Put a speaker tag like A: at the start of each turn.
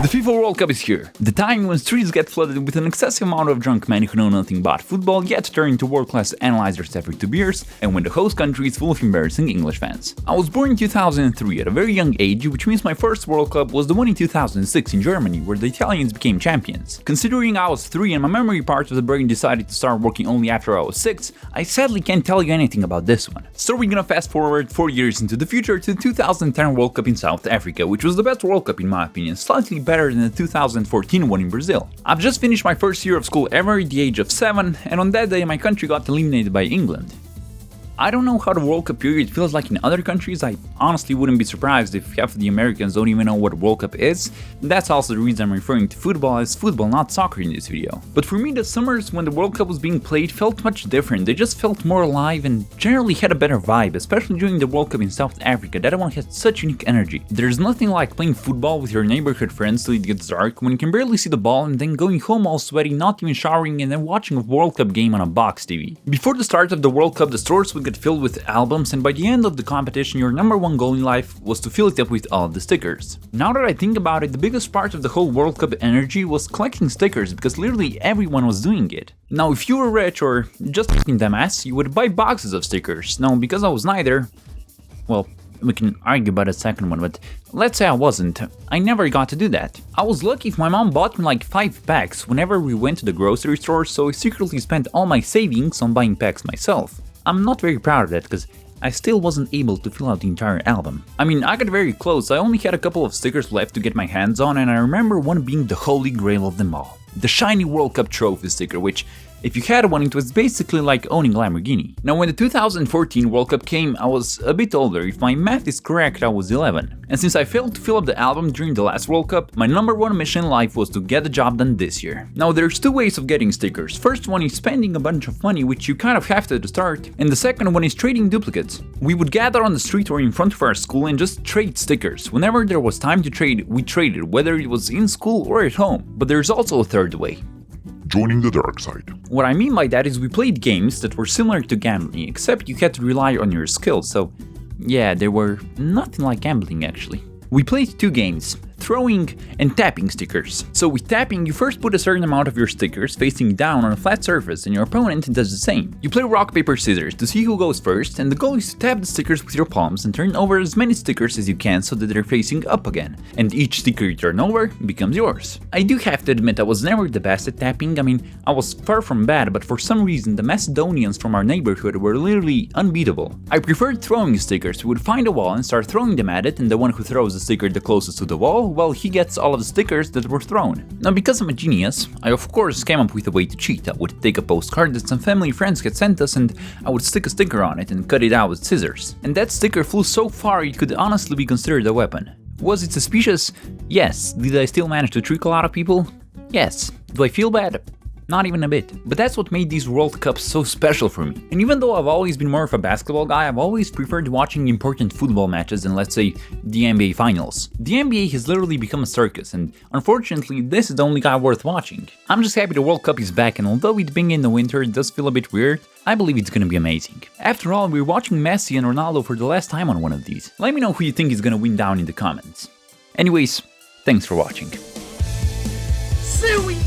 A: The FIFA World Cup is here, the time when streets get flooded with an excessive amount of drunk men who know nothing about football yet turn into world-class analyzers every 2 beers, and when the host country is full of embarrassing English fans. I was born in 2003 at a very young age, which means my first World Cup was the one in 2006 in Germany, where the Italians became champions. Considering I was 3 and my memory part of the brain decided to start working only after I was 6, I sadly can't tell you anything about this one. So we're gonna fast forward 4 years into the future to the 2010 World Cup in South Africa, which was the best World Cup in my opinion, slightly better than the 2014 one in Brazil. I've just finished my first year of school ever at the age of 7, and on that day my country got eliminated by England. I don't know how the World Cup period feels like in other countries. I honestly wouldn't be surprised if half of the Americans don't even know what a World Cup is. That's also the reason I'm referring to football as football, not soccer in this video. But for me, the summers when the World Cup was being played felt much different. They just felt more alive and generally had a better vibe, especially during the World Cup in South Africa. That one had such unique energy. There's nothing like playing football with your neighborhood friends till it gets dark, when you can barely see the ball, and then going home all sweaty, not even showering, and then watching a World Cup game on a box TV. Before the start of the World Cup, the stores would get filled with albums, and by the end of the competition your number one goal in life was to fill it up with all of the stickers. Now that I think about it, the biggest part of the whole World Cup energy was collecting stickers, because literally everyone was doing it. Now if you were rich or just fucking dumbass, you would buy boxes of stickers. Now because I was neither, well, we can argue about the second one, but let's say I wasn't, I never got to do that. I was lucky if my mom bought me like 5 packs whenever we went to the grocery store, so I secretly spent all my savings on buying packs myself. I'm not very proud of that because I still wasn't able to fill out the entire album. I mean, I got very close. I only had a couple of stickers left to get my hands on, and I remember one being the holy grail of them all. The shiny World Cup trophy sticker, which, if you had one, it was basically like owning a Lamborghini. Now when the 2014 World Cup came, I was a bit older. If my math is correct, I was 11. And since I failed to fill up the album during the last World Cup, my number one mission in life was to get the job done this year. Now there's 2 ways of getting stickers. First one is spending a bunch of money, which you kind of have to at the start, and the second one is trading duplicates. We would gather on the street or in front of our school and just trade stickers. Whenever there was time to trade, we traded, whether it was in school or at home. But there's also a third way.
B: Joining the dark side.
A: What I mean by that is we played games that were similar to gambling, except you had to rely on your skills, so yeah, they were nothing like gambling actually. We played 2 games, throwing and tapping stickers. So with tapping, you first put a certain amount of your stickers facing down on a flat surface and your opponent does the same. You play rock, paper, scissors to see who goes first, and the goal is to tap the stickers with your palms and turn over as many stickers as you can so that they're facing up again, and each sticker you turn over becomes yours. I do have to admit I was never the best at tapping. I mean, I was far from bad, but for some reason the Macedonians from our neighborhood were literally unbeatable. I preferred throwing stickers. We would find a wall and start throwing them at it, and the one who throws the sticker the closest to the wall, well, he gets all of the stickers that were thrown. Now because I'm a genius, I of course came up with a way to cheat. I would take a postcard that some family friends had sent us, and I would stick a sticker on it and cut it out with scissors. And that sticker flew so far it could honestly be considered a weapon. Was it suspicious? Yes. Did I still manage to trick a lot of people? Yes. Do I feel bad? Not even a bit. But that's what made these World Cups so special for me. And even though I've always been more of a basketball guy, I've always preferred watching important football matches than, let's say, the NBA finals. The NBA has literally become a circus, and unfortunately this is the only guy worth watching. I'm just happy the World Cup is back, and although it being in the winter it does feel a bit weird, I believe it's gonna be amazing. After all, we're watching Messi and Ronaldo for the last time on one of these. Let me know who you think is gonna win down in the comments. Anyways, thanks for watching.
C: Suey!